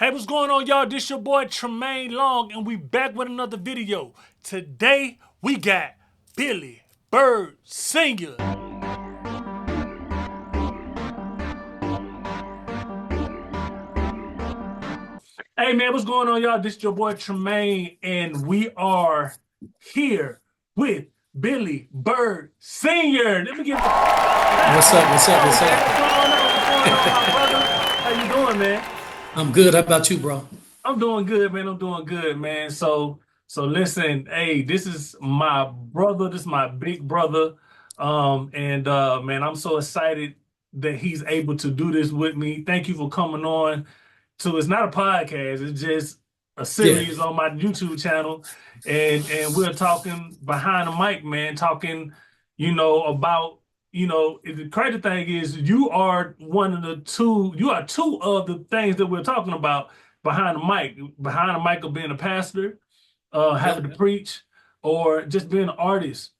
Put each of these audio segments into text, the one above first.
Hey, what's going on, y'all? This your boy Tramaine Long, and we back with another video. Today we got Billy Byrd Sr. Hey man, what's going on, y'all? This is your boy Tramaine, and we are here with Billy Byrd Sr. Let me give What's up? What's up? What's what's up? going on? What's going on, my brother? How you doing, man? I'm good. How about you, bro? I'm doing good, man. I'm doing good, man. So listen, hey, this is my brother. This is my big brother. And man, I'm so excited that he's able to do this with me. Thank you for coming on to it's not a podcast, it's just a Yeah. series on my YouTube channel. And we're talking behind the mic, man, talking, about the crazy thing is you are you are two of the things that we're talking about behind the mic. Behind the mic of being a pastor, having to Yep. preach, or just being an artist.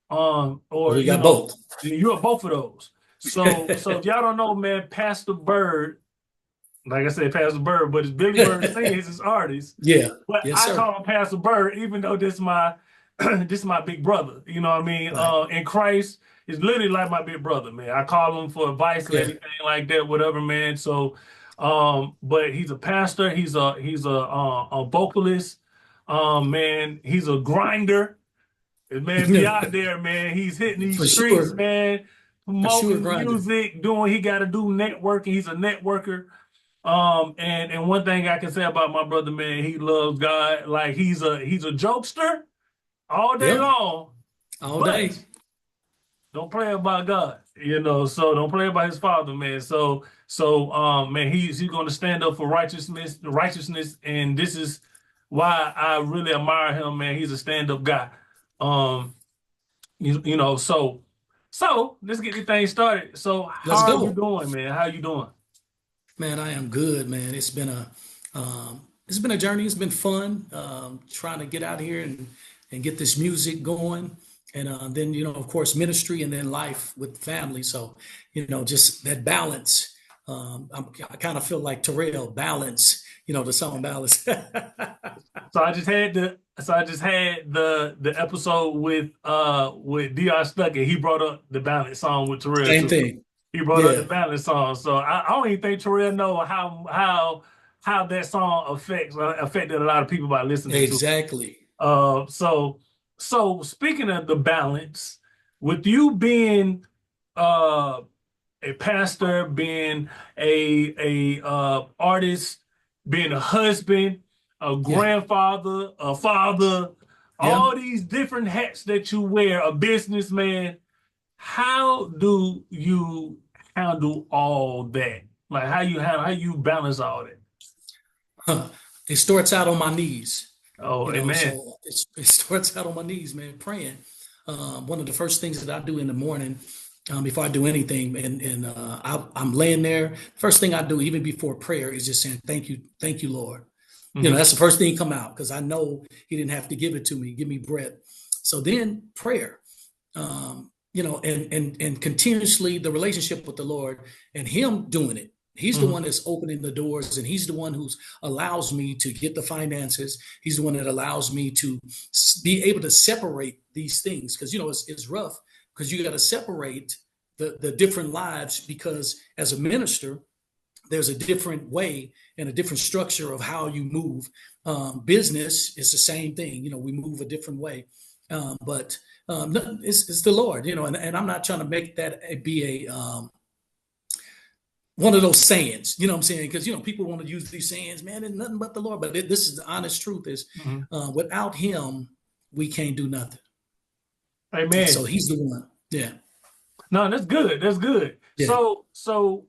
Or We got both. you're both of those. So if y'all don't know, man, Pastor Byrd, like I said, Pastor Byrd, but it's Billy Byrd Sr. He's his artist. Yeah. But Yes, I sir. call him Pastor Byrd, even though this is my this is my big brother. You know what I mean? Right. In Christ, is literally like my big brother, man. I call him for advice and Yeah. everything like that, whatever, man. So, but he's a pastor. He's a vocalist. Man, he's a grinder. And man, be out there, man. He's hitting these For streets, sure. man, For sure, promoting grinder. music, doing he got to do networking. He's a networker. And one thing I can say about my brother, man, he loves God. Like he's a jokester all day Yep. long, All day. but don't play about God, So don't play about his father, man. Man, he's going to stand up for righteousness, and this is why I really admire him, man. He's a stand-up guy. Um, you know, so let's get the thing started. So Let's how are you go. doing, man? How you doing? Man, I am good, man. It's been a journey. It's been fun. Trying to get out here and get this music going. And then, of course, ministry and then life with family. So, just that balance. I kind of feel like Terrell, balance, the song balance. So I just had the episode with Dr. Stuckey. He brought up the balance song with Terrell Same too. thing. He brought up the Yeah, balance song. So I don't even think Terrell know how that song affected a lot of people by listening to it. exactly. Uh, so so speaking of the balance, with you being uh a pastor, being a artist, being a husband, a Yeah. grandfather, a father, Yeah. all these different hats that you wear, a businessman, how do you handle all that? Like how you balance all that? Huh. It starts out on my knees, Oh, amen. so it starts out on my knees, man, praying. One of the first things that I do in the morning, before I do anything, and I'm laying there. First thing I do, even before prayer, is just saying, thank you, Lord. Hmm. That's the first thing come out because I know He didn't have to give it to me, give me breath. So then prayer, and continuously the relationship with the Lord and Him doing it. He's the Hmm. one that's opening the doors, and He's the one who's allows me to get the finances. He's the one that allows me to be able to separate these things because it's rough because you got to separate the different lives because as a minister there's a different way and a different structure of how you move. Business is the same thing. We move a different way. But it's the Lord, and I'm not trying to make that be a one of those sayings, you know what I'm saying? Because, people want to use these sayings, man, it's nothing but the Lord. But this is the honest truth is Hmm. without Him, we can't do nothing. And so Amen. He's the one. Yeah. No, that's good. That's good. Yeah. So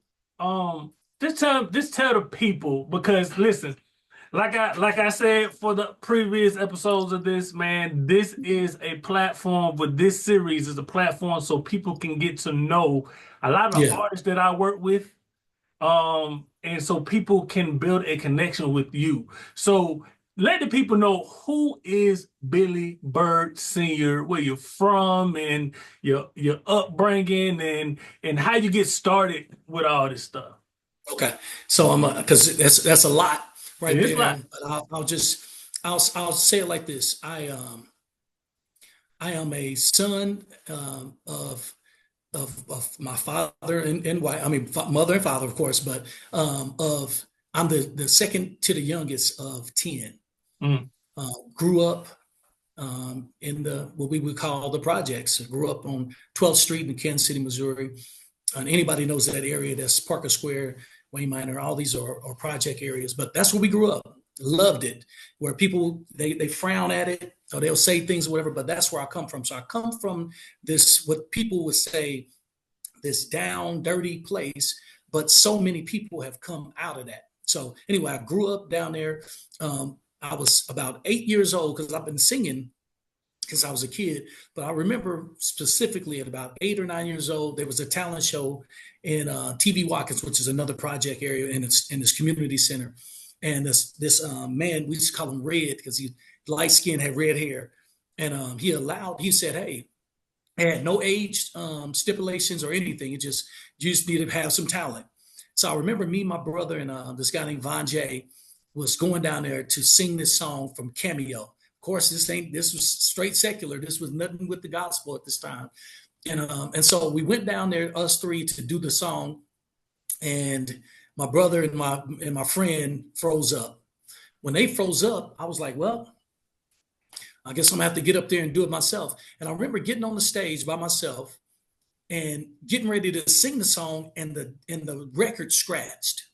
just tell the people because listen, like I said for the previous episodes of this, man, this is a platform, but this series is a platform so people can get to know a lot of the Yeah. artists that I work with. And so people can build a connection with you. So let the people know who is Billy Byrd Sr., where you're from, and your upbringing, and how you get started with all this stuff. Okay. So I'm because that's a lot. right It's there. like But I'll say it like this. I am a son of my father and wife. I mean, mother and father, of course, but of I'm the second to the youngest of 10. mm, Grew up in the what we would call the projects. Grew up on 12th Street in Kansas City, Missouri. And anybody knows that area, that's Parker Square, Wayne Minor, all these are project areas. But that's where we grew up. Loved it. Where people they frown at it or they'll say things or whatever, but that's where I come from. So I come from this what people would say this down, dirty place, but so many people have come out of that. So anyway, I grew up down there. I was about 8 years old because I've been singing since I was a kid. But I remember specifically at about 8 or 9 years old, there was a talent show in TV Watkins, which is another project area in this community center. And this man, we just call him Red because he light skin, had red hair, and he said, "Hey, had no age stipulations or anything. You just need to have some talent." So I remember me, my brother, and this guy named Von J was going down there to sing this song from Cameo. Of course, this was straight secular. This was nothing with the gospel at this time. And so we went down there, us three, to do the song. And my brother and my friend froze up. When they froze up, I was like, well, I guess I'm gonna have to get up there and do it myself. And I remember getting on the stage by myself and getting ready to sing the song, and the record scratched.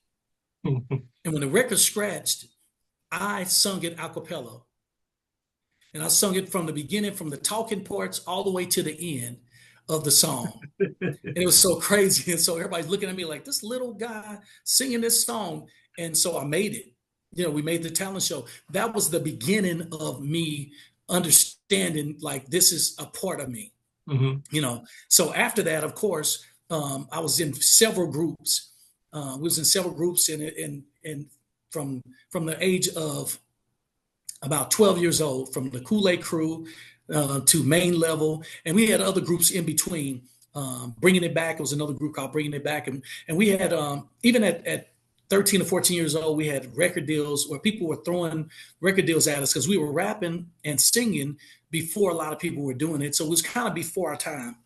And when the record scratched, I sung it a cappella. And I sung it from the beginning, from the talking parts all the way to the end of the song. And it was so crazy. And so everybody's looking at me like, this little guy singing this song. And so I made it. We made the talent show. That was the beginning of me understanding like this is a part of me. mm-hmm. So after that, of course, I was in several groups. We was in several groups and from the age of about 12 years old, from the Kool-Aid Crew to Main Level, and we had other groups in between. Bringing It Back, it was another group called Bringing It Back, and we had even at 13 or 14 years old, we had record deals where people were throwing record deals at us because we were rapping and singing before a lot of people were doing it. So it was kind of before our time.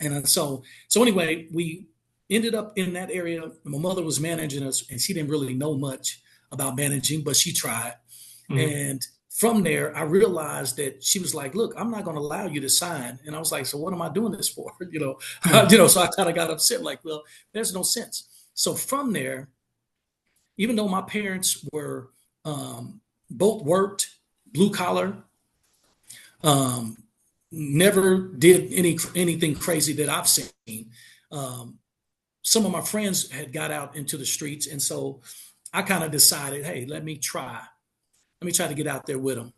And so anyway, we ended up in that area. My mother was managing us, and she didn't really know much about managing, but she tried. Mm-hmm. And from there, I realized that she was like, "Look, I'm not going to allow you to sign." And I was like, "So what am I doing this for?" So I kind of got upset, like, "Well, there's no sense." So from there, even though my parents were both worked, blue collar, never did anything crazy that I've seen. Some of my friends had got out into the streets, and so I kind of decided, hey, let me try to get out there with them.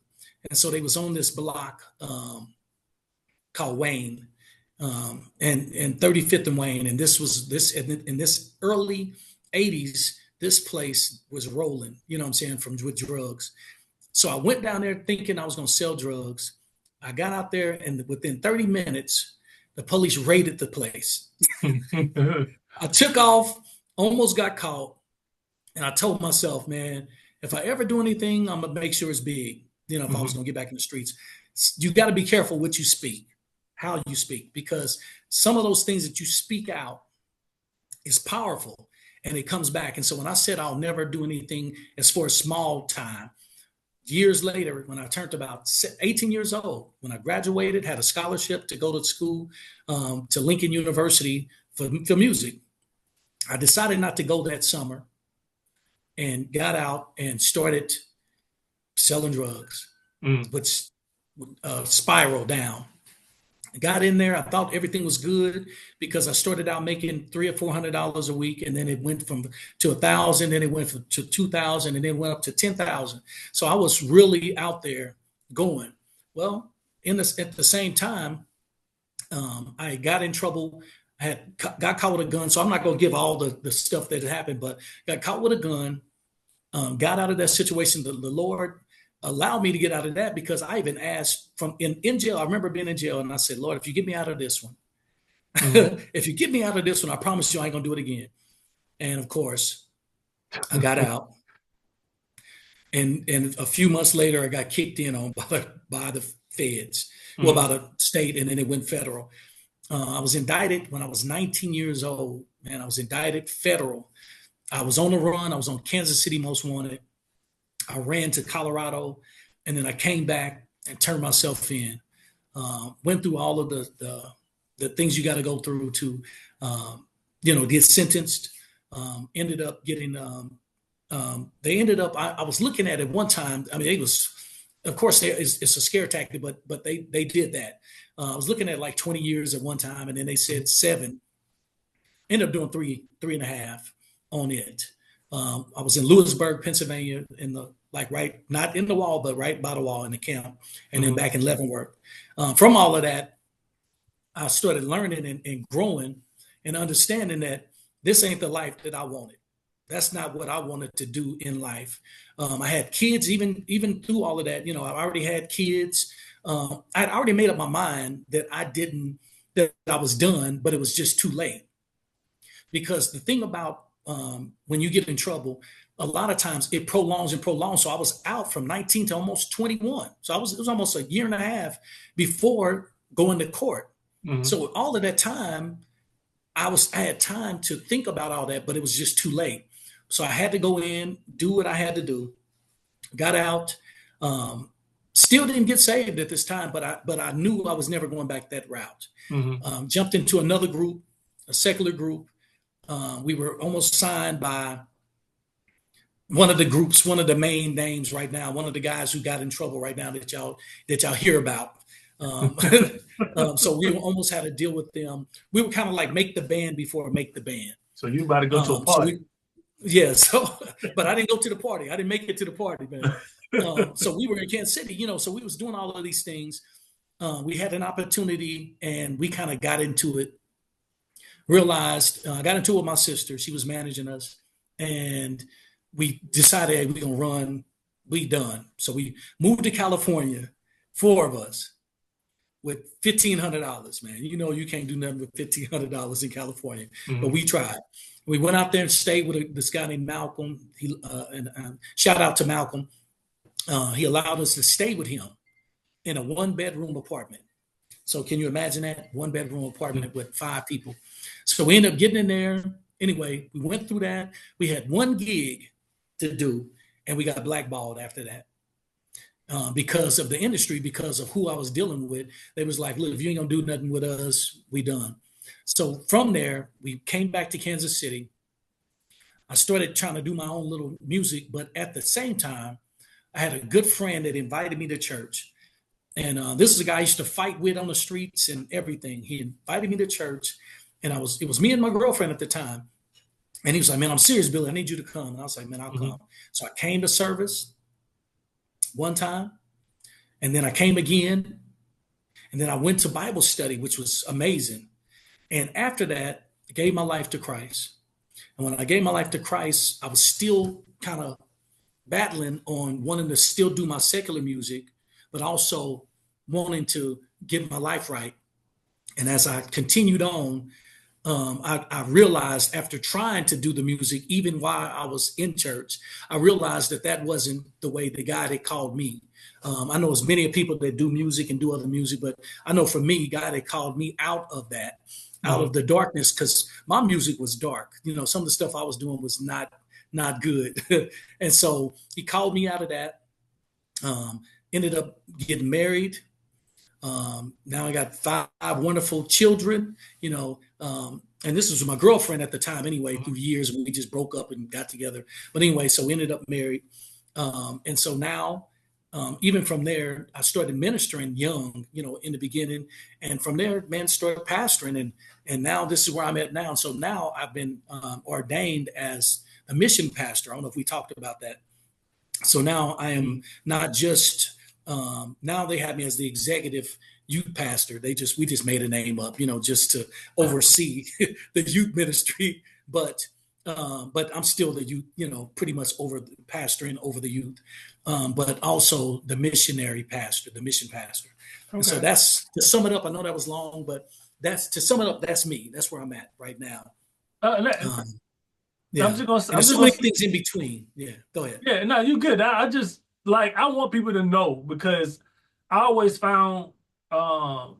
And so they was on this block called Wayne, and 35th and Wayne, and this in this early 80s. This place was rolling, you know what I'm saying, with drugs. So I went down there thinking I was going to sell drugs. I got out there, and within 30 minutes, the police raided the place. I took off, almost got caught, and I told myself, man, if I ever do anything, I'm going to make sure it's big, if I was going to get back in the streets. You got to be careful what you speak, how you speak, because some of those things that you speak out is powerful. And it comes back. And so when I said I'll never do anything as for a small time, years later, when I turned about 18 years old, when I graduated, had a scholarship to go to school to Lincoln University for music, I decided not to go that summer and got out and started selling drugs, which spiraled down. Got in there. I thought everything was good because I started out making $300 or $400 a week, and then it went to 1,000, then it went to 2,000, and then went up to 10,000. So I was really out there going. Well, at the same time, I got in trouble. I got caught with a gun. So I'm not going to give all the stuff that had happened, but got caught with a gun. Got out of that situation. The Lord allowed me to get out of that because I even asked in jail. I remember being in jail, and I said, Lord, if you get me out of this one, if you get me out of this one, I promise you I ain't gonna do it again. And of course, I got out. And a few months later, I got kicked in on by the feds, well, Mm-hmm. by the state, and then it went federal. I was indicted when I was 19 years old, man. I was indicted federal. I was on the run. I was on Kansas City Most Wanted. I ran to Colorado, and then I came back and turned myself in. Went through all of the things you got to go through to, get sentenced. Ended up getting. They ended up. I was looking at it one time. I mean, it was, of course, it's a scare tactic, but they did that. I was looking at like 20 years at one time, and then they said 7. Ended up doing three and a half on it. I was in Lewisburg, Pennsylvania, in the like right, not in the wall, but right by the wall in the camp, and then Mm-hmm. back in Leavenworth. From all of that, I started learning and growing and understanding that this ain't the life that I wanted. That's not what I wanted to do in life. I had kids, even through all of that. I already had kids. I'd already made up my mind that that I was done, but it was just too late. Because the thing about when you get in trouble, a lot of times it prolongs and prolongs. So I was out from 19 to almost 21. So it was almost a year and a half before going to court. Mm-hmm. So all of that time, I had time to think about all that, but it was just too late. So I had to go in, do what I had to do. Got out. Still didn't get saved at this time, but I knew I was never going back that route. Mm-hmm. Jumped into another group, a secular group. We were almost signed by one of the groups, one of the main names right now, one of the guys who got in trouble right now that y'all hear about. Um, so we almost had to deal with them. We were kind of like make the band before make the band. So you about to go to a So party? yeah. So, but I didn't go to the party. I didn't make it to the party, man. So we were in Kansas City, So we was doing all of these things. We had an opportunity, and we kind of got into it. Realized I got into it with my sister. She was managing us, and we decided, hey, we're gonna run. We done. So we moved to California, 4 of us, with $1,500. Man, you can't do nothing with $1,500 in California, but Mm-hmm. we tried. We went out there and stayed with this guy named Malcolm. Shout out to Malcolm. He allowed us to stay with him in a 1-bedroom apartment. So can you imagine that? 1-bedroom apartment with 5 people. So we ended up getting in there. Anyway, we went through that. We had 1 gig to do, and we got blackballed after that. Because of the industry, because of who I was dealing with. They was like, look, if you ain't gonna do nothing with us, we done. So from there, we came back to Kansas City. I started trying to do my own little music, but at the same time, I had a good friend that invited me to church. And this is a guy I used to fight with on the streets and everything. He invited me to church, and it was me and my girlfriend at the time. And he was like, man, I'm serious, Billy. I need you to come. And I was like, man, I'll Mm-hmm. come. So I came to service one time, and then I came again, and then I went to Bible study, which was amazing. And after that, I gave my life to Christ. And when I gave my life to Christ, I was still kind of battling on wanting to still do my secular music, but also wanting to get my life right. And as I continued on, I realized after trying to do the music, even while I was in church, I realized that wasn't the way the God had called me. I know there's many people that do music and do other music, but I know for me, God had called me out of that, out Mm-hmm. of the darkness, because my music was dark. Some of the stuff I was doing was not good. And so he called me out of that. Ended up getting married. Now I got 5 wonderful children, and this was my girlfriend at the time anyway, through years. We just broke up and got together. But anyway, so we ended up married. And so now, even from there, I started ministering young, in the beginning. And from there, man, started pastoring. And now this is where I'm at now. And so now I've been ordained as a mission pastor. I don't know if we talked about that. So now I am not just now they have me as the executive youth pastor. We just made a name up, just to oversee the youth ministry. But I'm still the youth, pretty much over pastoring over the youth, but also the missionary pastor, the mission pastor. And so Okay. that's to sum it up. I know that was long, but that's to sum it up. That's me. That's where I'm at right now. Uh, let, Um, I'm Yeah. just gonna And I'm there's just so many gonna things in between. Yeah. Go ahead. yeah, no, you good. I just like I want people to know because I always found um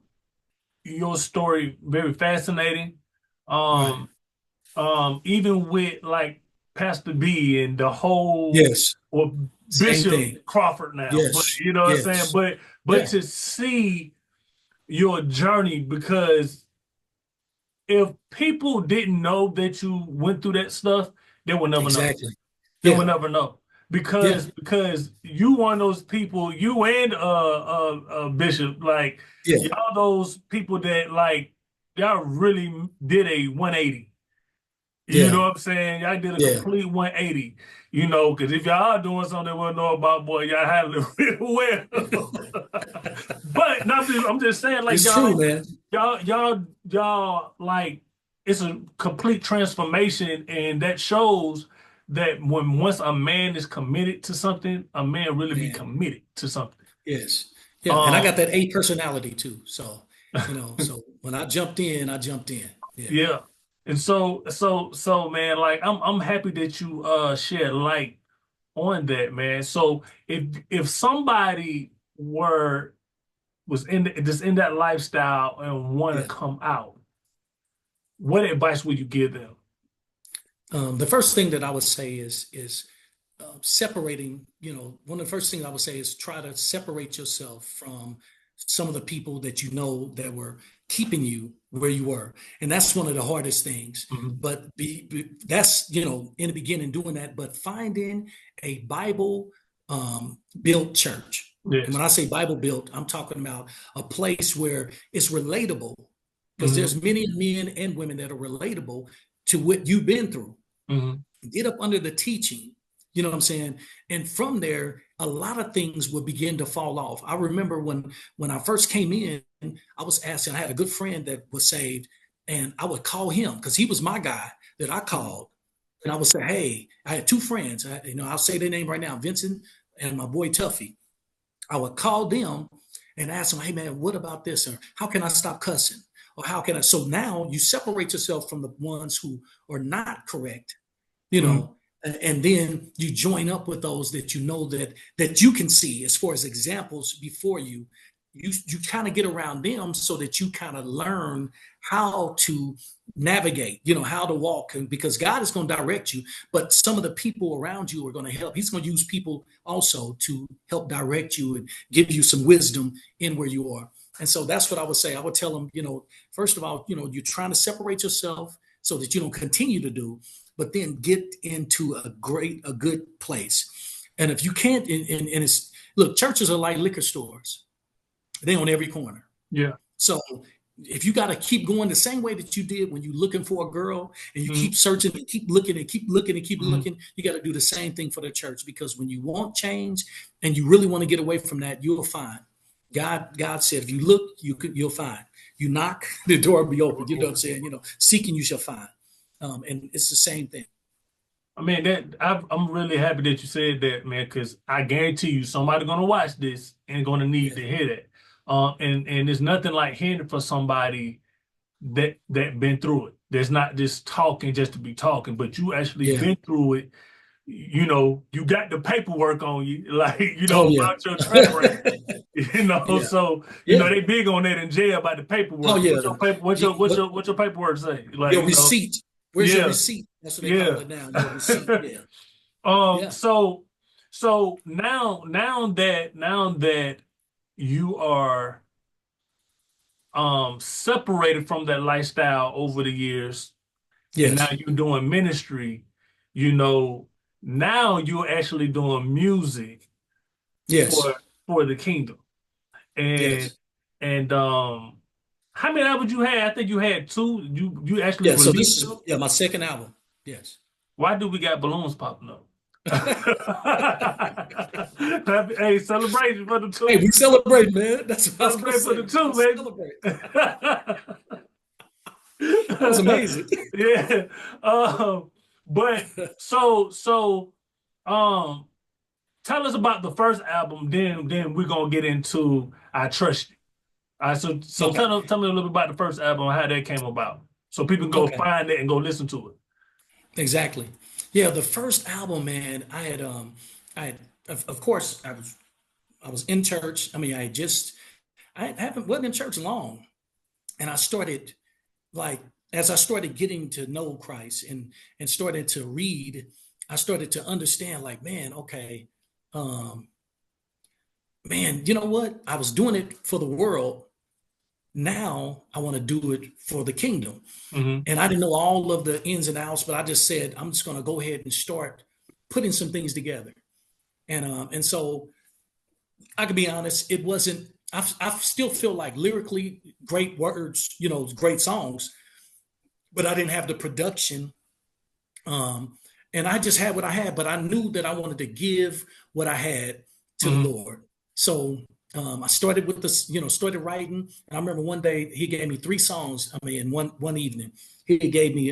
your story very fascinating. Right. Um even with like Pastor B and the whole Yes. or Same Bishop thing. Crawford now, but Yes. you know what I'm saying? Yes. But Yeah. to see your journey because if people didn't know that you went through that stuff, they will never know. Exactly. They will Yeah. never know Yeah. because you one of those people, you and Bishop, like Yeah. y'all those people that like y'all really did a 180. You know Yeah. what I'm saying? Y'all did a Yeah. complete 180. You know, because if y'all are doing something we'll know about, boy, y'all handle it real well. But no, I'm just saying, like It's true, y'all, man. y'all, like it's a complete transformation, and that shows that when once a man is committed to something, a man really be Man. committed to something. Yes. Yeah. And I Um, got that A personality too. So, so when I jumped in, I jumped in. Yeah. yeah, and so man, like I'm happy that you shed light on that, man. So if somebody was just in that lifestyle and want to Yeah. come out, what advice would you give them? The first thing that I would say is separating. One of the first things I would say is try to separate yourself from some of the people that you know that were keeping you where you were, and that's one of the hardest things. Mhm. But that's in the beginning doing that, but finding a Bible built church. And Yes. when I say Bible built, I'm talking about a place where it's relatable, because Hmm. there's many men and women that are relatable to what you've been through. Hmm. Get up under the teaching, you know what I'm saying? And from there, a lot of things will begin to fall off. I remember when I first came in, I was asking, I had a good friend that was saved, and I would call him because he was my guy that I called. And I would say, hey, I had two friends, I'll say their name right now, Vincent and my boy Tuffy. I would call them and ask them, hey man, what about this? Or how can I stop cussing? Or how can I? So now you separate yourself from the ones who are not correct, you Hmm. know, and then you join up with those that you know that you can see as far as examples before you. You kind of get around them so that you kind of learn how to navigate, how to walk, and because God is going to direct you, but some of the people around you are going to help. He's going to use people also to help direct you and give you some wisdom in where you are. And so that's what I would say. I would tell them, first of all, you're trying to separate yourself so that you don't continue to do, but then get into a good place. And if you can't, and it's, look, churches are like liquor stores. They're on every corner. Yeah. So if you got to keep going the same way that you did when you're looking for a girl and you Hmm. keep searching and keep looking and keep looking and keep Hmm. looking, you got to do the same thing for the church, because when you want change and you really want to get away from that, you'll find. God said, if you look, you'll find. You knock, the door will be open. You know what I'm saying? Seeking you shall find. And it's the same thing. I mean I'm really happy that you said that, man, because I guarantee you somebody gonna watch this and gonna need Yeah. to hear that. And there's nothing like hearing for somebody that been through it. There's not just talking just to be talking, but you actually Yeah. been through it. You got the paperwork on you, like Oh yeah. about your track record. Yeah. So Yeah. they big on that in jail about the Oh paperwork. What's yeah. your paper? What's your paperwork say? Like Your receipt. Where's your yeah, receipt? That's what they call yeah. it now. Your receipt. Yeah. um. Yeah. So now that you are separated from that lifestyle over the years, and now Yes. you're doing ministry, you know, now you're actually doing music Yes. for the kingdom. And Yes. and how many albums you had? I think you had two. You actually Yeah. So this released is, two. yeah, my second album. Yes. Why do we got balloons popping up? Hey, celebration for the Hey, two. we celebrate, man. That's what I was gonna Celebrate for say. the We gotta two, baby. celebrate. That was amazing. Yeah. But so um tell us about the first album, then we're gonna get into I Trust You. All right, so Okay. tell me a little bit about the first album and how that came about. So people can go Okay. find it and go listen to it. Exactly. Yeah, the first album, man, I had, of course, I was in church. I mean, I haven't wasn't in church long, and I started like as I started getting to know Christ and started to read, I started to understand, like, man, okay, um, man, you know what? I was doing it for the world. Now I want to do it for the kingdom. Hmm. And I didn't know all of the ins and outs, but I just said, I'm just going to go ahead and start putting some things together. And so I can be honest, it wasn't. I still feel like lyrically great words, you know, great songs, but I didn't have the production. Um, and I just had what I had, but I knew that I wanted to give what I had to the Hmm. Lord. So I started with this, you know, started writing. And I remember one day he gave me three songs. I mean, in one evening, he gave me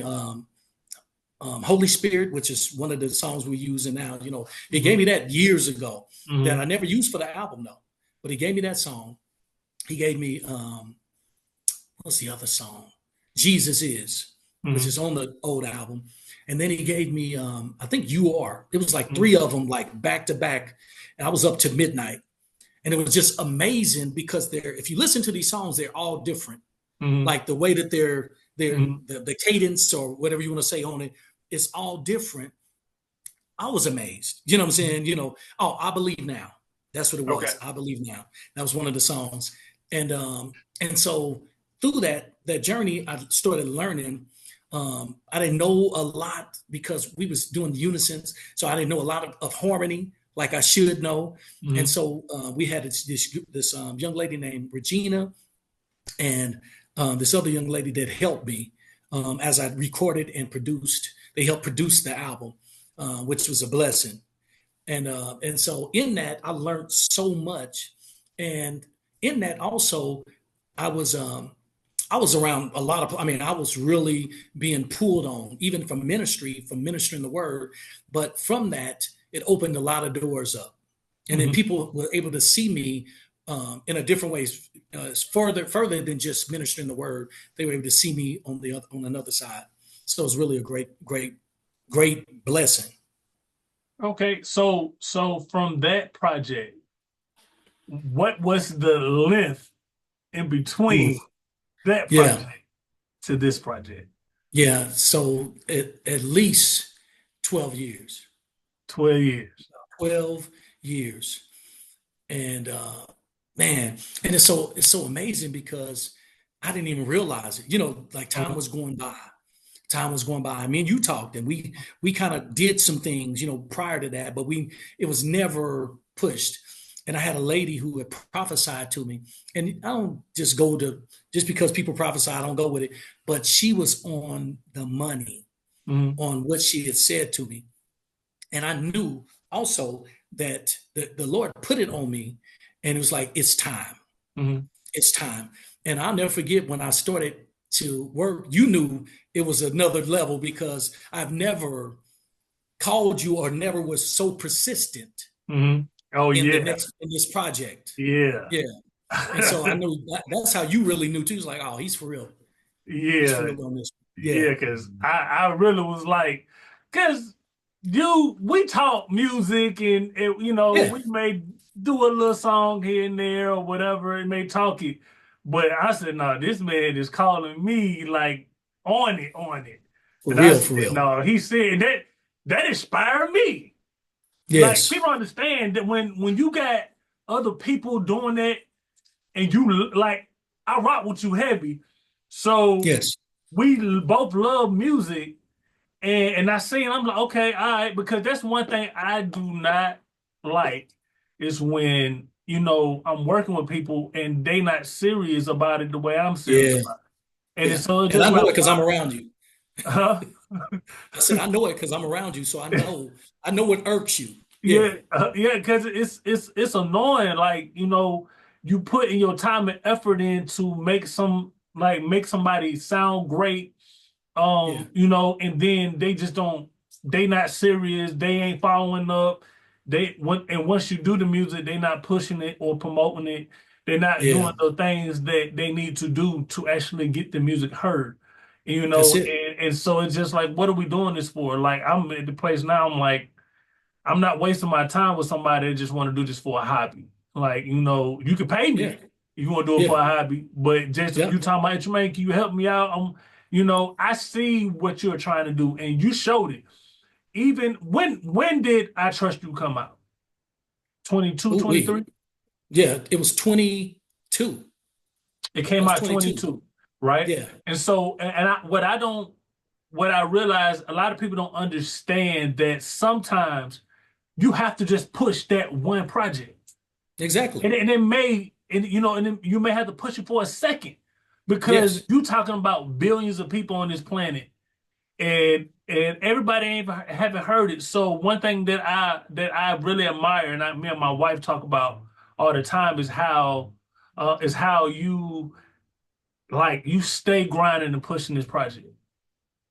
Holy Spirit, which is one of the songs we're using now. You know, he gave Hmm. me that years ago that I Hmm. never used for the album though. But he gave me that song. He gave me what's the other song? Jesus Is, which Hmm. is on the old album. And then he gave me I think You Are. It was like Hmm. three of them like back to back. And I was up to midnight. And it was just amazing because they're if you listen to these songs, they're all different. Hmm. Like the way that they're Hmm. the cadence or whatever you want to say on it, it's all different. I was amazed. You know what I'm saying? You know, oh, I believe now. That's what it Okay. was. I believe now. That was one of the songs. And so through that journey, I started learning. I didn't know a lot because we was doing unisons, so I didn't know a lot of harmony like I should know. And Hmm. so we had this young lady named Regina and this other young lady that helped me as I recorded and produced. They helped produce the album, which was a blessing. And so in that I learned so much, and in that also I was um, I was around a lot of. I mean, I was really being pulled on, even from ministry, from ministering the word. But from that, it opened a lot of doors up, and then Hmm. people were able to see me in a different ways, further than just ministering the word. They were able to see me on another side. So it was really a great blessing. Okay. So from that project, what was the length in Ooh, between that yeah, project to this project? yeah. So at least 12 years. 12 years. 12 years. And man, and it's so amazing because I didn't even realize it. You know, like time Uh-huh. was going by. Time was going by. I mean, you talked, and we kind of did some things, you know, prior to that, but we it was never pushed. And I had a lady who had prophesied to me, and I don't just go to just because people prophesy, I don't go with it. But she was on the money Hmm. on what she had said to me. And I knew also that the Lord put it on me, and it was like, it's time. Hmm. It's time. And I'll never forget when I started to work, you knew it was another level because I've never called you or never was so persistent Hmm. Oh yeah. in this project. Yeah. Yeah. And so I knew that's how you really knew too. It's like, oh, he's for real. He's for Yeah. real on this. Yeah. Yeah, because I really was like, because we talk music and Yeah. we may do a little song here and there or whatever, it may talk it. But I said, no, this man is calling me like on it. For And I real, said, for real. no, he said that inspired me. Like Yes. people understand that when you got other people doing that and you like, I rock with you heavy. So Yes. we both love music, and I seen, I'm like, okay, all right, because that's one thing I do not like is when I'm working with people and they not serious about it the way I'm serious Yeah. about it, and Yeah. it's so it's And I just know like, it because I'm around you. huh? I said, I know it because I'm around you, so I know what irks you. Yeah, Yeah, because it's annoying. Like you put in your time and effort in to make somebody sound great, yeah, and then they just don't, they not serious, they ain't following up. And once you do the music, they not pushing it or promoting it. They're not yeah, doing the things that they need to do to actually get the music heard. You That's know, it. and so it's just like, what are we doing this for? Like, I'm at the place now, I'm like, I'm not wasting my time with somebody that just want to do this for a hobby. Like, you know, you can pay Yeah. me if you want to do it Yeah. for a hobby, but just Yeah. you talking about, hey, Tramaine, can you help me out? You know, I see what you're trying to do, and you showed it. Even when did I Trust You come out? 22, Ooh, we. 23. Yeah. It was 22. It That came was out 22. 22, right? Yeah. And so, what I realize, a lot of people don't understand that sometimes you have to just push that one project. Exactly. And it may, and you know, and then you may have to push it for a second because Yes. you talking about billions of people on this planet, and everybody ain't haven't heard it. So one thing that I really admire, and me and my wife talk about all the time, is how you like you stay grinding and pushing this project.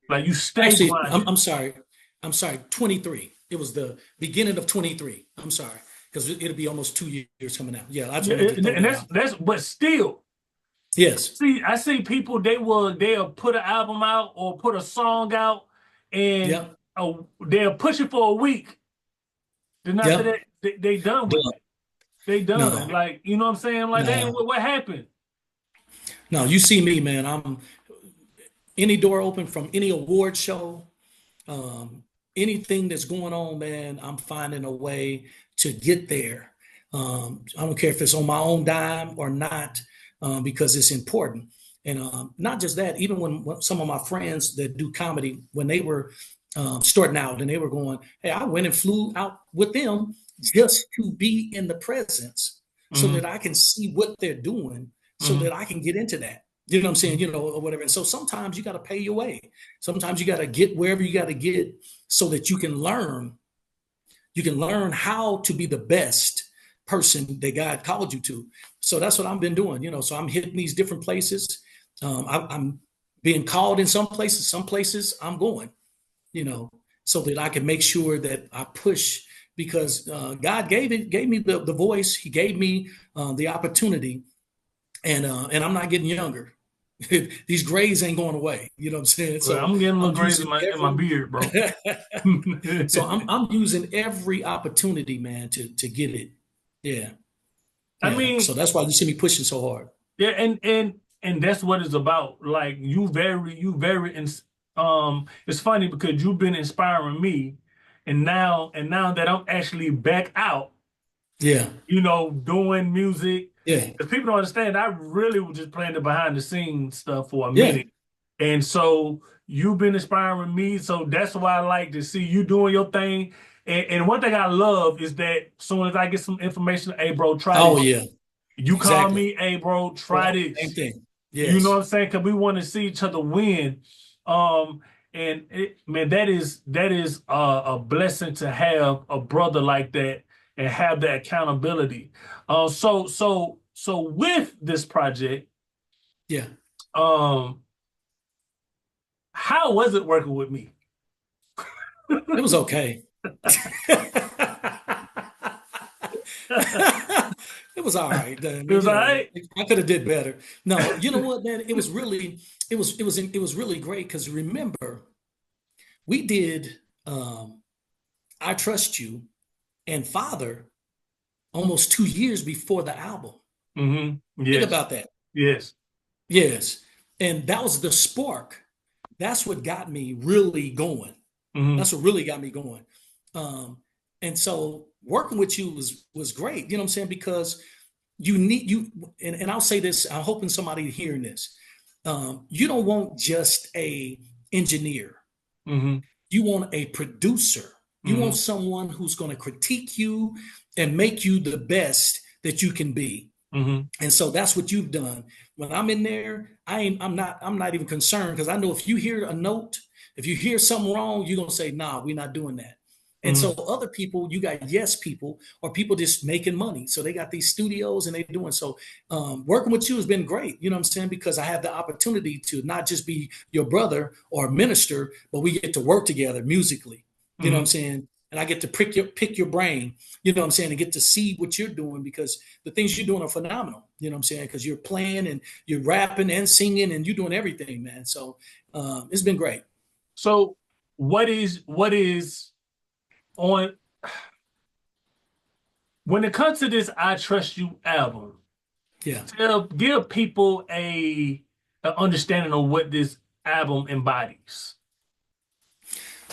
Like you stay Actually, I'm, grinding. I'm sorry. I'm sorry. 23. It was the beginning of 23. I'm sorry. Because it'll be almost 2 years coming out. Yeah, I just Yeah, wanted to throw and that out. that's but still, Yes. I see people they'll put an album out or put a song out, and Yep. they'll push it for a week. Then after that, Yep. they done with Done. it. They done. No. Like, you know what I'm saying? Like, dang, No. what happened? No. You see me, man. I'm any door open from any award show, um, anything that's going on, man. I'm finding a way to get there. I don't care if it's on my own dime or not, because it's important. And not just that, even when some of my friends that do comedy, when they were starting out and they were going, hey, I went and flew out with them just to be in the presence so Hmm. that I can see what they're doing so Hmm. that I can get into that. You know what I'm saying? You know, or whatever. And so sometimes you got to pay your way. Sometimes you got to get wherever you got to get so that you can learn. You can learn how to be the best person that God called you to. So that's what I've been doing. You know, so I'm hitting these different places. I'm being called in some places I'm going, you know, so that I can make sure that I push because God gave me the voice. He gave me the opportunity, and I'm not getting younger. These grays ain't going away. You know what I'm saying? Well, So I'm getting a little I'm grays in using my every beard, bro. so I'm using every opportunity, man, to get it. Yeah. I Yeah. So mean, that's why you see me pushing so hard. yeah, and that's what it's about. Like it's funny because you've been inspiring me, and now that I'm actually back out, Yeah. you know, doing music. Yeah. Because people don't understand, I really was just playing the behind the scenes stuff for a Yeah. minute. And so you've been inspiring me. So that's why I like to see you doing your thing. And one thing I love is that as soon as I get some information, hey bro, try Oh this. yeah. You call Exactly. me, hey bro, try Yeah. Same this. thing. You know what Yes. I'm saying? Because we want to see each other win. Um, man, that is a blessing to have a brother like that and have that accountability. So with this project, Yeah. um, how was it working with me? It was okay. It was all right. I It mean, was you all know, right. I could have did better. No, you know what, man? It was really great because remember, we did I Trust You and Father almost 2 years before the album. Think Yes. about that. Yes. Yes. And that was the spark. That's what got me really going. Hmm. That's what really got me going. Um, and so working with you was great. You know what I'm saying? Because you need you and I'll say this, I'm hoping somebody hearing this. You don't want just a engineer. Hmm. You want a producer. You want Hmm. someone who's going to critique you and make you the best that you can be. Hmm. And so that's what you've done. When I'm in there, I'm not even concerned because I know if you hear a note, if you hear something wrong, you're gonna say, nah, we're not doing that. And so Hmm. other people, you got yes people or people just making money. So they got these studios and they doing so. Working with you has been great. You know what I'm saying? Because I have the opportunity to not just be your brother or minister, but we get to work together musically. You know what I'm Hmm. saying? and I get to pick your brain, you know what I'm saying, and get to see what you're doing, because the things you're doing are phenomenal, you know what I'm saying, because you're playing and you're rapping and singing and you're doing everything, man. So it's been great. So what is on when it comes to this I Trust You album, Yeah. give people a understanding of what this album embodies.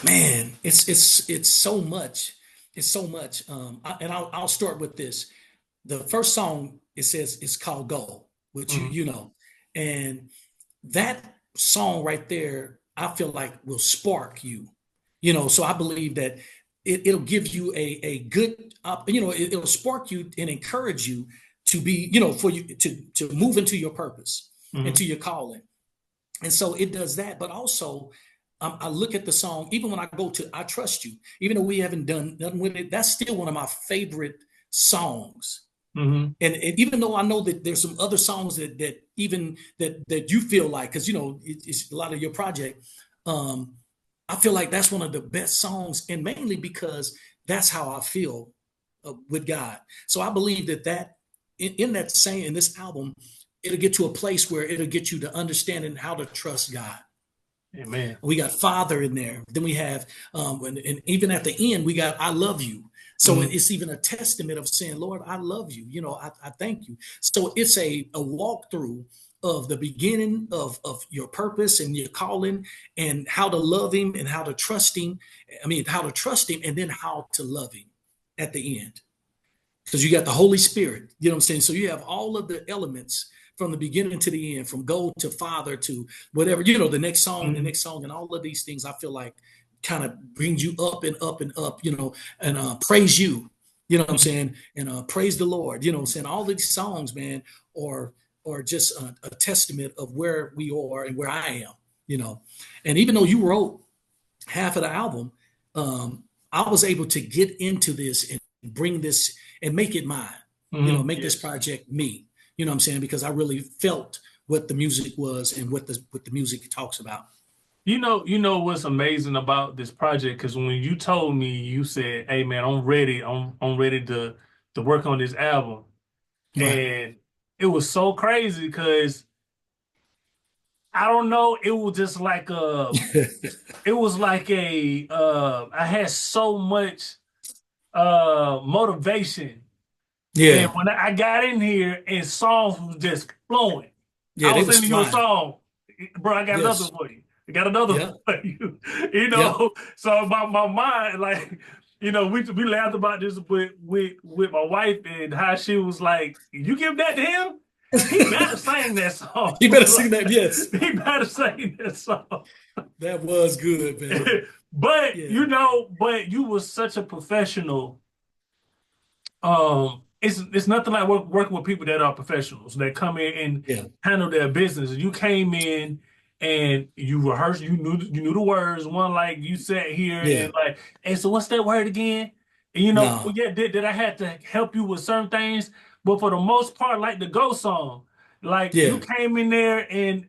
Man, it's so much. It's so much. And I'll start with this. The first song, it says it's called "Go," which Mhm. you know, and that song right there, I feel like will spark you. You know, so I believe that it'll give you a good, it'll spark you and encourage you to be, for you to move into your purpose, into Mhm. your calling. And so it does that. But also, I look at the song, even when I go to I Trust You, even though we haven't done nothing with it, that's still one of my favorite songs. Mhm. And even though I know that there's some other songs that even that you feel like, because it's a lot of your project, um, I feel like that's one of the best songs, and mainly because that's how I feel with God. So I believe that in that same in this album, it'll get to a place where it'll get you to understanding how to trust God. Amen. We got Father in there. Then we have, and even at the end, we got I love you. So Mhm. it's even a testament of saying, Lord, I love you. I thank you. So it's a walkthrough of the beginning of your purpose and your calling, and how to love him and how to trust him. I mean, how to trust him and then how to love him at the end, because you got the Holy Spirit. You know what I'm saying? So you have all of the elements from the beginning to the end, from go to Father to whatever, the next song and the Mhm. next song, and all of these things I feel like kind of brings you up and up and up, and praise you, you know what I'm Mhm. saying? And praise the Lord, you know what I'm saying? All of these songs, man, or just a testament of where we are and where I am, you know. And even though you wrote half of the album, I was able to get into this and bring this and make it mine, make this Yes. project me, you know what I'm saying? Because I really felt what the music was and what the music talks about. You know what's amazing about this project? Because when you told me, you said, "Hey, man, I'm ready. I'm ready to work on this album," Right. and it was so crazy because I don't know. It was like I had so much motivation, and Yeah. when I got in here and songs was just flowing. Yeah. I They was was sending you a flying. song, bro. I got another Yes. for you. I got another Yeah. for you. Yep. So my mind, like, we laughed about this with my wife and how she was like, "You give that to him? He better sing that song. You better sing that. Like, Yes. he better sing that song." That was good, man. But Yeah. but you was such a professional. It's nothing like working with people that are professionals that come in and Yeah. handle their business. You came in and you rehearsed, you knew the words. One, like, you sat here Yeah. and like, "Hey, so what's that word again?" And No. yeah, did I had to help you with certain things, but for the most part, like the Go song, like, you Yeah. came in there and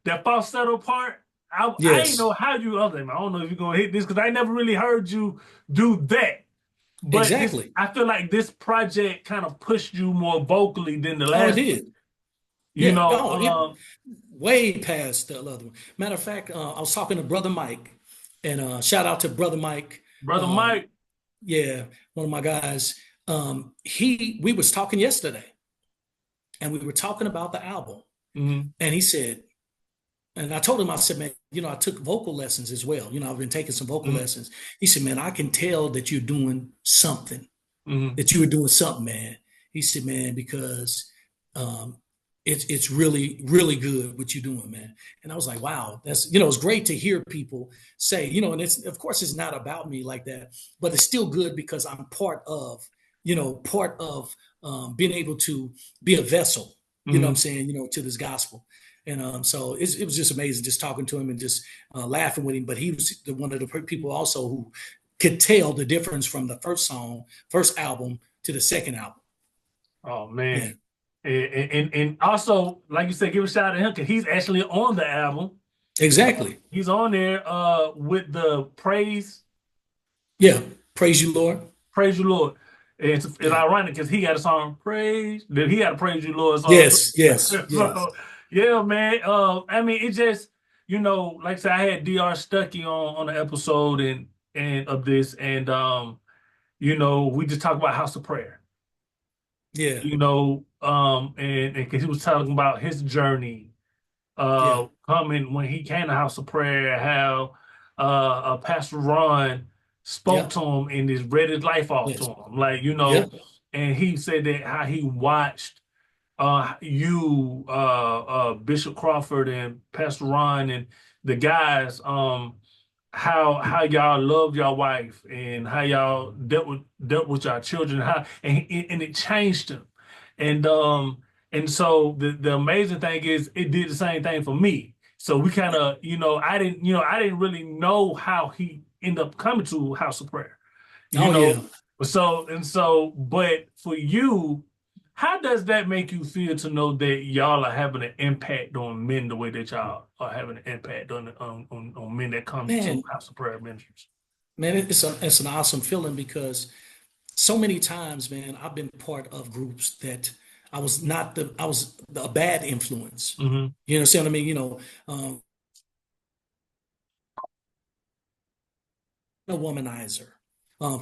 that falsetto part, I ain't Yes. know how you. I was like, "Man, I don't know if you're gonna hit this," because I never really heard you do that. But Exactly. I feel like this project kind of pushed you more vocally than the Oh, it last one. did. You Yeah. know, Oh, way past the other one. Matter of fact, I was talking to Brother Mike, and shout out to Brother Mike. Brother Um, Mike. yeah, one of my guys. We was talking yesterday, and we were talking about the album, Hmm. and he said, and I told him, I said, man, I took vocal lessons as well. I've been taking some vocal Hmm. lessons. He said, man, I can tell that you're doing something, Hmm. that you were doing something, man. He said, man, because um, it's really, really good what you're doing, man. And I was like, wow, that's, it's great to hear people say, and it's, of course, it's not about me like that, but it's still good because I'm part of being able to be a vessel, what I'm Hmm. saying, to this gospel. And so it was just amazing just talking to him and just laughing with him. But he was one of the people also who could tell the difference from the first album to the second album. Oh Yeah, man. And also, like you said, give a shout out to him because he's actually on the album. exactly. He's on there with the praise. Yeah. Praise you, Lord. Praise you, Lord. It's Yeah. ironic because he got a song, Praise, that he had a Praise You, Lord song too. Yes. Yes. Yes. So, yeah, man. I mean, it just, like I said, I had Dr. Stuckey on the episode and of this, and we just talked about House of Prayer, Yeah. and because he was talking about his journey Yeah. coming when he came to House of Prayer, how Pastor Ron spoke Yeah. to him and just read his life off to Yes. him, like Yeah. and he said that how he watched Bishop Crawford and Pastor Ron and the guys, how y'all loved your wife and how y'all dealt with your children, how and it changed him, and so the amazing thing is it did the same thing for me. So we kind of I didn't really know how he ended up coming to House of Prayer, you Oh know. yeah. But for you, how does that make you feel to know that y'all are having an impact on men the way that y'all are having an impact on men that come to Man, House of Prayer ministries? man, it's an awesome feeling because so many times, man, I've been part of groups that I was a bad influence. Hmm. You understand what I mean? Um, a womanizer.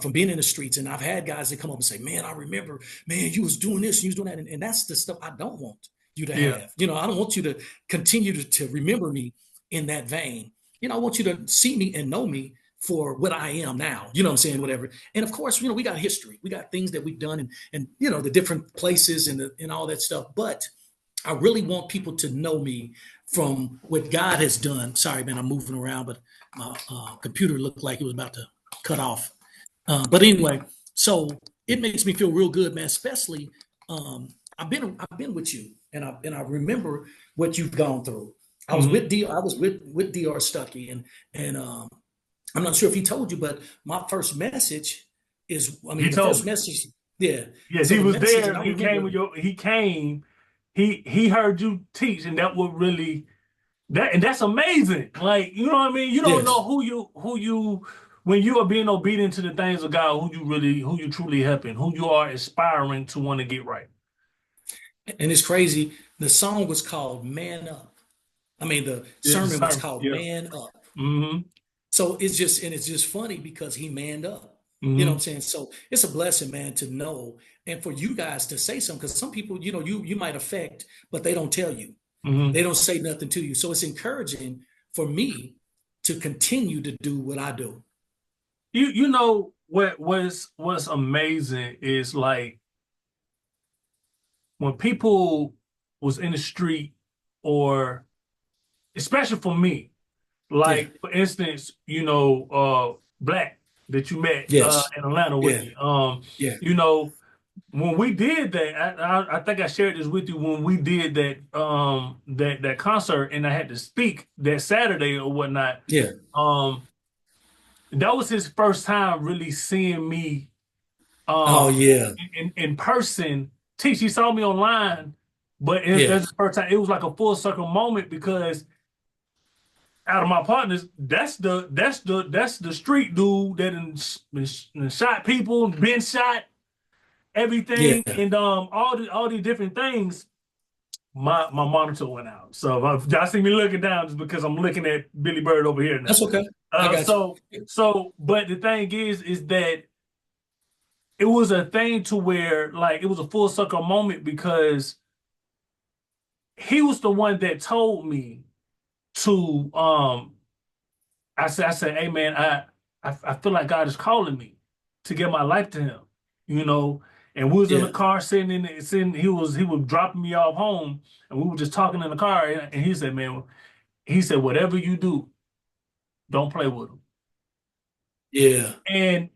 From being in the streets, and I've had guys that come up and say, "Man, I remember, man, you was doing this, you was doing that," and that's the stuff I don't want you to Yeah. have. I don't want you to continue to remember me in that vein. I want you to see me and know me for what I am now. You know what I'm saying? Whatever. And of course, we got history, we got things that we've done, and the different places and all that stuff. But I really want people to know me from what God has done. Sorry, man, I'm moving around, but my computer looked like it was about to cut off. But anyway, so it makes me feel real good, man. Especially, I've been with you, and I remember what you've gone through. Hmm. I was with Dr. Stuckey, and I'm not sure if he told you, but my first message is, I He mean, the told first me. message, yeah. Yes, he So the was message, and there. I He came remember, with your. He came. He heard you teach, and that would really and that's amazing. Like, you know what I mean? You don't know yes. who you when you are being obedient to the things of God, who you truly helping, who you are inspiring to want to get right. And it's crazy. The song was called Man Up. I mean, the Yeah, the sermon was sermon. called Yeah. Man Up. Hmm. So it's just funny because he manned up. You know what I'm Hmm. saying? So it's a blessing, man, to know and for you guys to say something because some people, you might affect, but they don't tell you. They Hmm. don't say nothing to you. So it's encouraging for me to continue to do what I do. You know what's amazing is like when people was in the street or especially for me, Yeah. like for instance, Black that you met Yes. in Atlanta with Yeah. me. Yeah. You know, when we did that, I think I shared this with you when we did that concert and I had to speak that Saturday or whatnot. Yeah. Um, that was his first time really seeing me Oh um yeah. in person teach. He saw me online, but Yeah. that's the first time. It was like a full circle moment because out of my partners, that's the street dude that done shot people, been shot, everything, Yeah. and all these different things. My monitor went out, so if y'all see me looking down, it's because I'm looking at Billy Byrd over here now. That's okay. I Uh, got so you. but the thing is that it was a thing to where like it was a full circle moment because he was the one that told me to I said, hey man, I feel like God is calling me to give my life to him, you know. And we was in the Yeah. car sitting, he was dropping me off home and we were just talking in the car and he said, man, he said, whatever you do, don't play with him. Yeah. And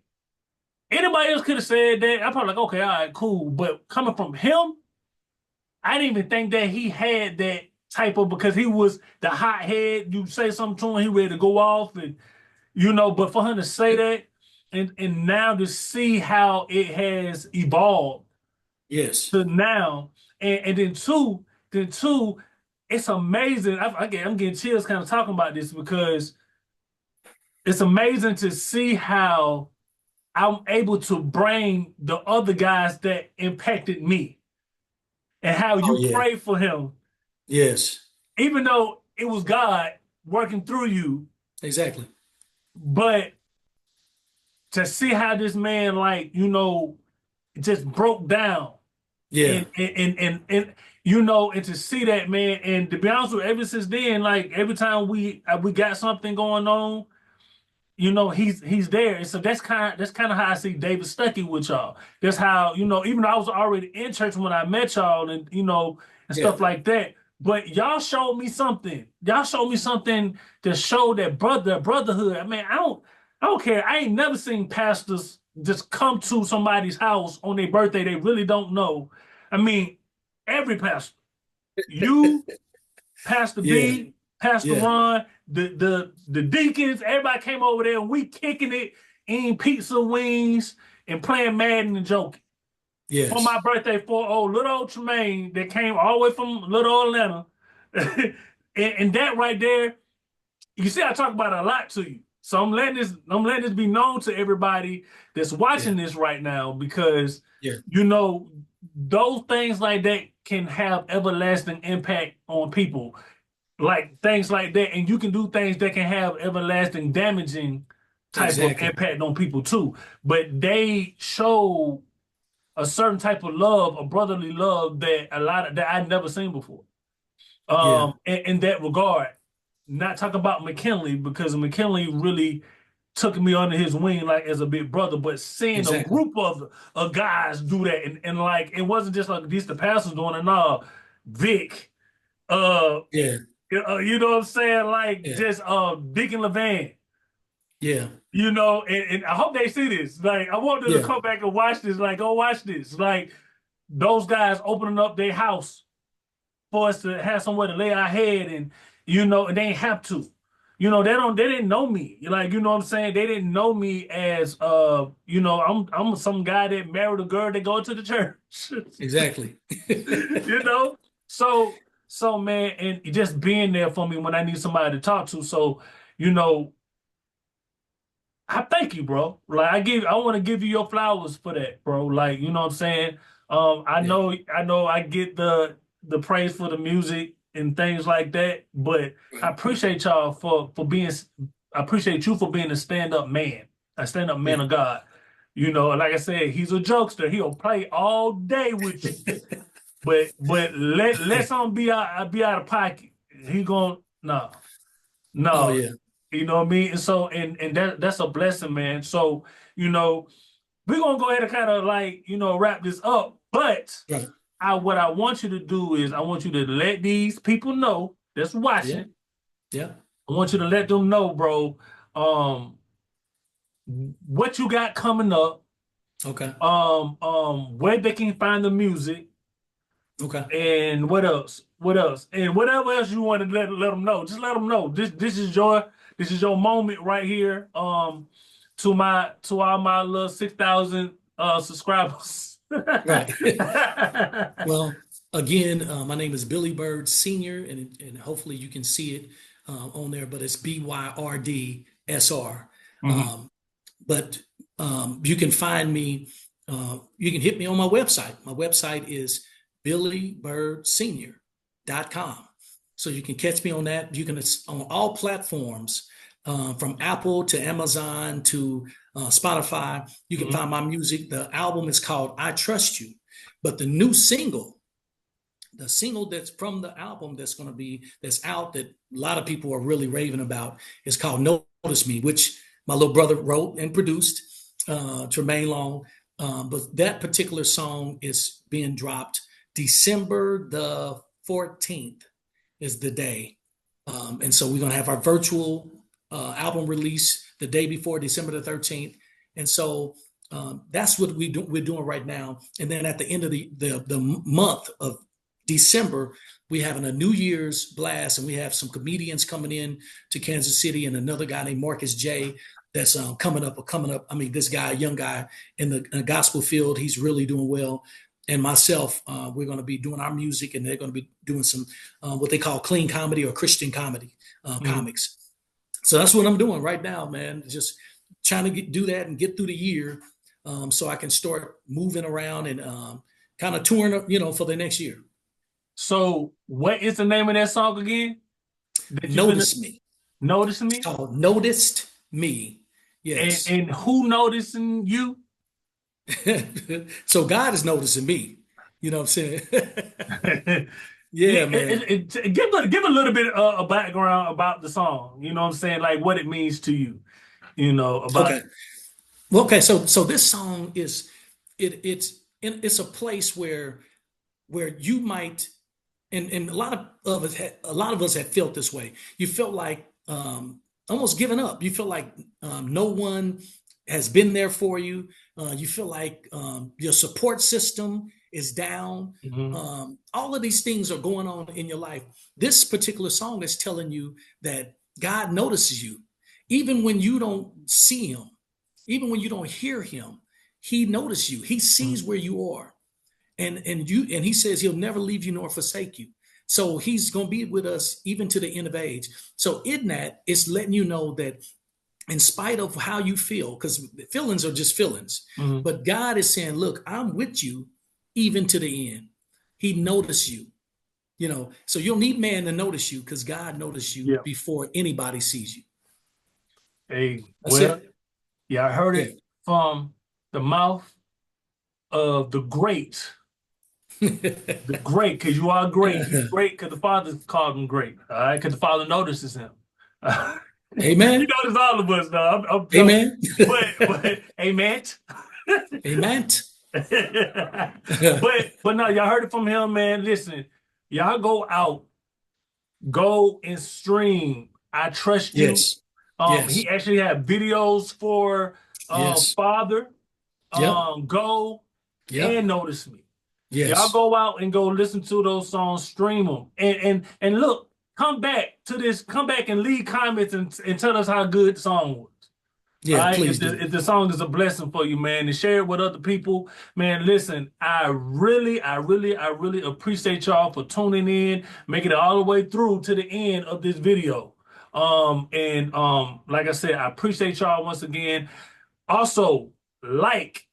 anybody else could have said that. I'm probably like, okay, all right, cool. But coming from him, I didn't even think that he had that type of because he was the hot head. You say something to him, he ready to go off and but for him to say that and now to see how it has evolved Yes. to now, and then two, it's amazing. I'm getting chills kind of talking about this because it's amazing to see how. I'm able to bring the other guys that impacted me and how Oh you yeah. prayed for him, Yes. even though it was God working through you, Exactly. but to see how this man, like, just broke down Yeah. and and to see that, man, and to be honest with you, ever since then, like every time we got something going on, he's there. And so that's kind of how I see David Stuckey with y'all. That's how, even though I was already in church when I met y'all and and Yeah. stuff like that. But y'all showed me something. Y'all showed me something to show that brotherhood. I mean, I don't care. I ain't never seen pastors just come to somebody's house on their birthday they really don't know. I mean, every pastor, you, Pastor Yeah. B, Pastor Yeah. Ron, the deacons, everybody came over there and we kicking it, eating pizza wings and playing Madden and joking. For my Yes. birthday for little old Tramaine that came all the way from little old Atlanta. and that right there, you see, I talk about it a lot to you. So I'm letting this be known to everybody that's Yeah. watching this right now because Yeah. you know those things like that can have everlasting impact on people, like things like that, and you can do things that can have everlasting damaging type of Exactly. impact on people too. But they show a certain type of love, a brotherly love that I'd never seen before. Yeah. In that regard, not talk about McKinley because McKinley really took me under his wing like as a big brother, but seeing a Exactly. group of guys do that and like it wasn't just like these the pastors doing it. No, Vic, uh, Yeah. you know what I'm saying? Like Yeah. just Deacon Levan, Yeah. and I hope they see this. Like I want them to Yeah. come back and watch this. Like, go watch this. Like those guys opening up their house for us to have somewhere to lay our head and they ain't have to. They didn't know me. Like, you know what I'm saying? They didn't know me as I'm some guy that married a girl that go to the church. Exactly. you know? So man, and just being there for me when I need somebody to talk to. So, you know, I thank you, bro. Like I want to give you your flowers for that, bro. Like, you know what I'm saying? I Yeah. know I get the praise for the music and things like that, but I Right. appreciate y'all for being I appreciate you for being a stand-up man Yeah. of God. Like I said, he's a jokester. He'll play all day with you. But let something be out of pocket. He going no. Oh No, yeah. you know what I mean? And so and that's a blessing, man. So, you know, we're gonna go ahead and kind of like, wrap this up. But Right. what I want you to do is I want you to let these people know that's Yeah. watching. Yeah. I want you to let them know, bro, um, what you got coming up, Okay. where they can find the music, Okay. and what else? What else? And whatever else you want to let them know, just let them know. This is your moment right here. To all my little 6,000 subscribers. Right. Well, again, my name is Billy Byrd Sr., and hopefully you can see it on there, but it's BYRDSR. Mhm. Um, but you can find me, you can hit me on my website. My website is billybyrdsenior.com. So you can catch me on that. You can, on all platforms, from Apple to Amazon to Spotify, you can Mhm. find my music. The album is called I Trust You. But the single that's from the album that's out that a lot of people are really raving about is called Notice Me, which my little brother wrote and produced, Tramaine Long. But that particular song is being dropped December the 14th is the day. And so we're going to have our virtual album release the day before December the 13th. And so that's what we're doing right now. And then at the end of the month of December, we're having a New Year's blast, and we have some comedians coming in to Kansas City, and another guy named Marcus J. That's coming up. I mean, this guy, young guy in the gospel field, he's really doing well. And myself, we're going to be doing our music, and they're going to be doing some what they call clean comedy or Christian comedy Mhm. comics. So that's what I'm doing right now, man. Just trying to do that and get through the year, so I can start moving around and kind of touring, for the next year. So what is the name of that song again? That you finna Notice me. notice It's me? called Noticed Me. And Yes. and who noticing you? So God is noticing me. You know what I'm saying? Yeah, Yeah, man. give a little bit of background about the song. You know what I'm saying? Like what it means to you. About. Okay. Well, okay. So this song is it's a place where you might, and a lot of us have felt this way. You felt like almost giving up. You feel like no one has been there for you. You feel like your support system is down. Mhm. All of these things are going on in your life. This particular song is telling you that God notices you, even when you don't see Him, even when you don't hear Him. He notices you. He sees Mhm. where you are, and He says He'll never leave you nor forsake you. So He's going to be with us even to the end of age. So in that, it's letting you know that in spite of how you feel, because feelings are just feelings, Mhm. but God is saying, look, I'm with you even to the end. He noticed you, so you don't need man to notice you because God noticed you Yeah. before anybody sees you. Hey, That's well, it. yeah, I heard Yeah. it from the mouth of the great. The great, because you are great. He's great because the Father called him great. All right, because the Father notices him. He Amen. notices all of us, though. I'm joking. Amen. But amen. Amen. But no, y'all heard it from him, man. Listen, y'all go out, go and stream. I trust you. Yes. Yes. He actually had videos for Yes. Father. Yep. Go and Yep. notice me. Y'all Yes. go out and go listen to those songs, stream them, and look, come back and leave comments and tell us how good the song was. All Yeah. right, Please do. if the song is a blessing for you, man, and share it with other people, man. Listen, I really appreciate y'all for tuning in, making it all the way through to the end of this video. And like I said, I appreciate y'all once again. Also, like,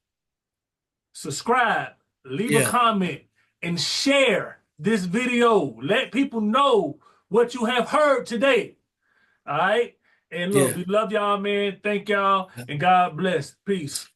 subscribe, leave a Yeah. comment, and share this video. Let people know what you have heard today. All right. And look, Yeah. we love y'all, man. Thank y'all, and God bless. Peace.